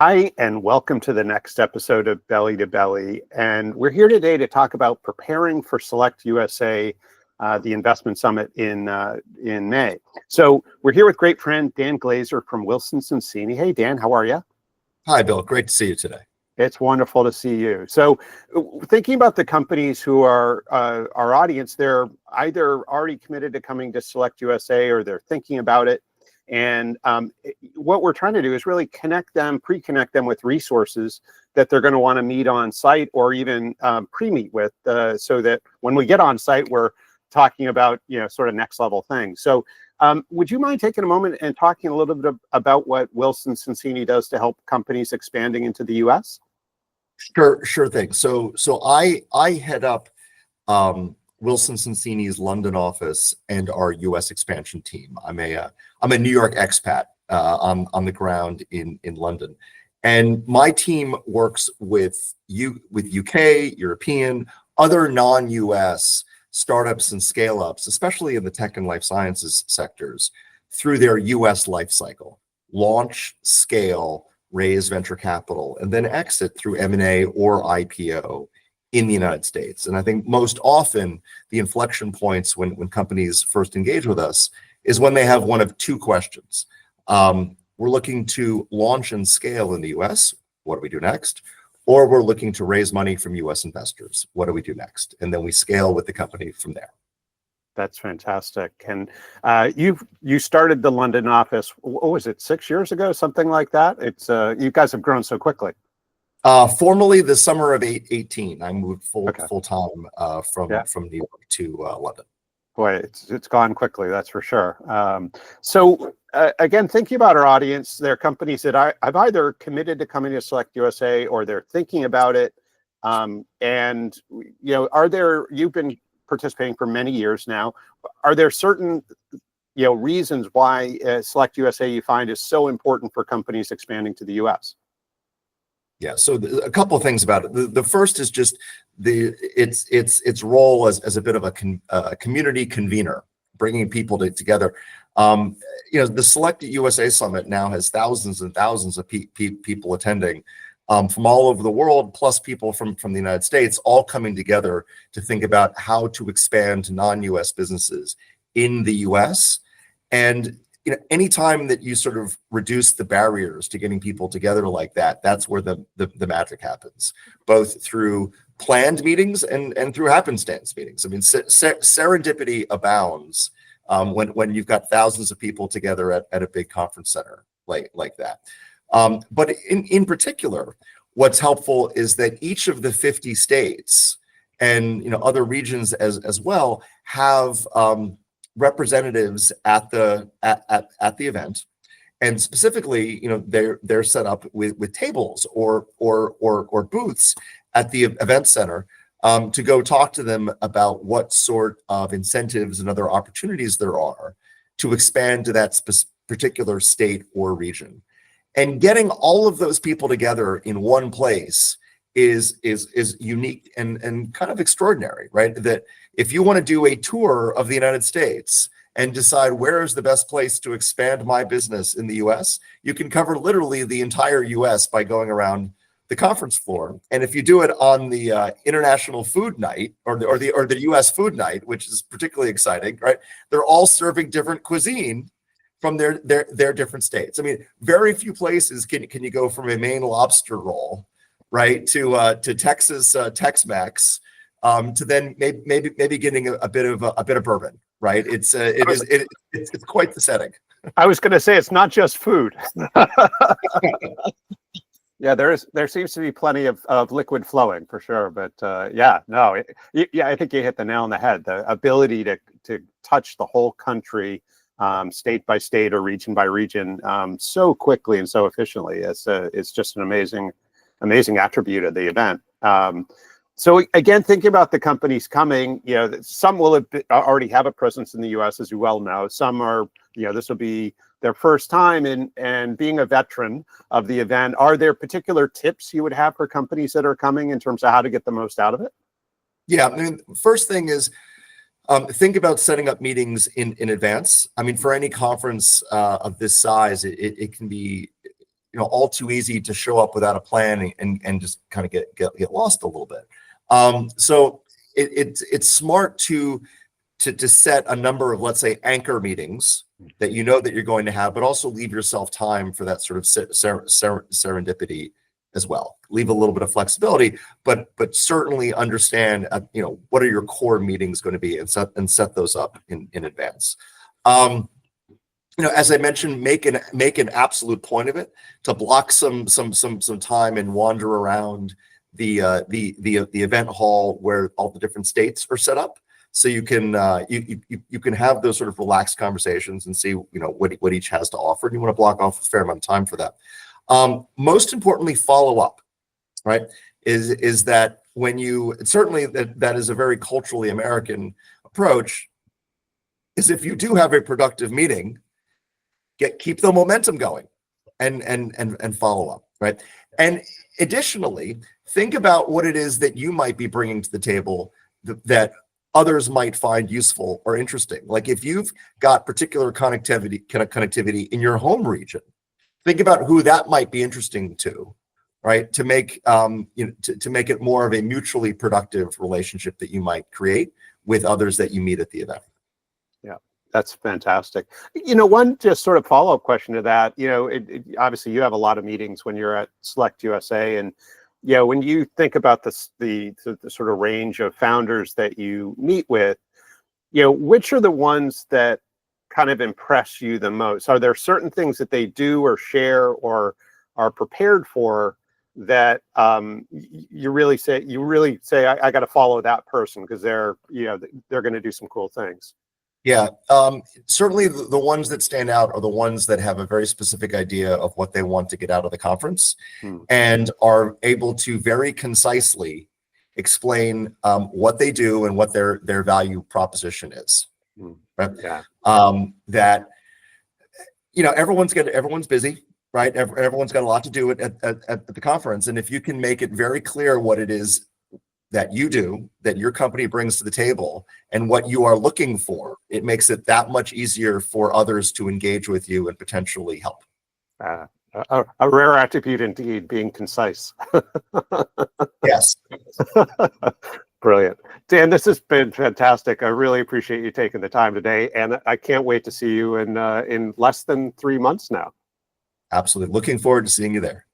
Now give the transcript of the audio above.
Hi, and welcome to the next episode of Belly to Belly. And we're here today to talk about preparing for SelectUSA, the investment summit in May. So we're here with great friend Dan Glazer from Wilson Sonsini. Hey, Dan, how are you? Hi, Bill. Great to see you today. It's wonderful to see you. So thinking about the companies who are our audience, they're either already committed to coming to SelectUSA or they're thinking about it. And what we're trying to do is really pre-connect them with resources that they're going to want to meet on site or even pre-meet with, so that when we get on site, we're talking about, sort of next level things. So would you mind taking a moment and talking a little bit about what Wilson Sonsini does to help companies expanding into the U.S.? Sure thing. So I head up Wilson Sonsini's London office and our U.S. expansion team. I'm a New York expat on the ground in London, and my team works with UK, European, other non-U.S. startups and scale-ups, especially in the tech and life sciences sectors, through their U.S. life cycle: launch, scale, raise venture capital, and then exit through M&A or IPO in the United States. And I think most often the inflection points when companies first engage with us is when they have one of two questions. We're looking to launch and scale in the US. What do we do next? Or we're looking to raise money from US investors. What do we do next? And then we scale with the company from there. That's fantastic. And you started the London office, what was it, 6 years ago, something like that? It's you guys have grown so quickly. Formally, the summer of 18, I moved full time from New York to London. Boy, it's gone quickly, that's for sure. So again, thinking about our audience, there are companies that I've either committed to coming to SelectUSA or they're thinking about it. And you've been participating for many years now. Are there certain reasons why SelectUSA you find is so important for companies expanding to the US? Yeah, so a couple of things about it. The first is just its role as a bit of a community convener, bringing people together. The SelectUSA Summit now has thousands and thousands of people attending from all over the world, plus people from the United States, all coming together to think about how to expand non-US businesses in the US. And anytime that you sort of reduce the barriers to getting people together like that, that's where the magic happens, both through planned meetings and through happenstance meetings. I mean, serendipity abounds when you've got thousands of people together at a big conference center like that. But in particular, what's helpful is that each of the 50 states and other regions as well have representatives at the event, and specifically, they're set up with tables or booths at the event center to go talk to them about what sort of incentives and other opportunities there are to expand to that particular state or region. And getting all of those people together in one place is unique and kind of extraordinary, right? That if you want to do a tour of the United States and decide where is the best place to expand my business in the US, you can cover literally the entire US by going around the conference floor. And if you do it on the International Food Night or the US Food Night, which is particularly exciting, right? They're all serving different cuisine from their different states. I mean, very few places can you go from a Maine lobster roll, right, to Texas Tex-Mex, to then maybe getting a bit of bourbon, right? It's quite the setting. I was going to say it's not just food. Yeah, there seems to be plenty of liquid flowing for sure, but I think you hit the nail on the head. The ability to touch the whole country, state by state or region by region, so quickly and so efficiently. It's just an amazing attribute of the event. So again, thinking about the companies coming, some will already have a presence in the U.S., as you well know. Some are, this will be their first time, and being a veteran of the event, are there particular tips you would have for companies that are coming in terms of how to get the most out of it? Yeah, I mean, first thing is think about setting up meetings in advance. I mean, for any conference of this size, it can be all too easy to show up without a plan and just kind of get lost a little bit. So it's smart to set a number of, let's say, anchor meetings that you know that you're going to have, but also leave yourself time for that sort of serendipity as well. Leave a little bit of flexibility, but certainly understand, what are your core meetings going to be, and set those up in advance. As I mentioned, make an absolute point of it to block some time and wander around the event hall where all the different states are set up, so you can have those sort of relaxed conversations and see what each has to offer. And you want to block off a fair amount of time for that. Most importantly, follow up. Right? Is that when you certainly that is a very culturally American approach. Is if you do have a productive meeting, keep the momentum going and follow up, right? And additionally, think about what it is that you might be bringing to the table that others might find useful or interesting. Like if you've got particular connectivity in your home region, think about who that might be interesting to, right? To make to make it more of a mutually productive relationship that you might create with others that you meet at the event. Yeah, that's fantastic. One just sort of follow-up question to that, obviously you have a lot of meetings when you're at SelectUSA, and when you think about the sort of range of founders that you meet with, which are the ones that kind of impress you the most? Are there certain things that they do or share or are prepared for that you really say I got to follow that person because they're going to do some cool things? Yeah, certainly the ones that stand out are the ones that have a very specific idea of what they want to get out of the conference and are able to very concisely explain what they do and what their value proposition is. Right? Yeah. That everyone's busy, right? Everyone's got a lot to do at the conference, and if you can make it very clear what it is that you do, that your company brings to the table, and what you are looking for, it makes it that much easier for others to engage with you and potentially help. A rare attribute indeed, being concise. Yes. Brilliant. Dan, this has been fantastic. I really appreciate you taking the time today, and I can't wait to see you in less than 3 months now. Absolutely. Looking forward to seeing you there.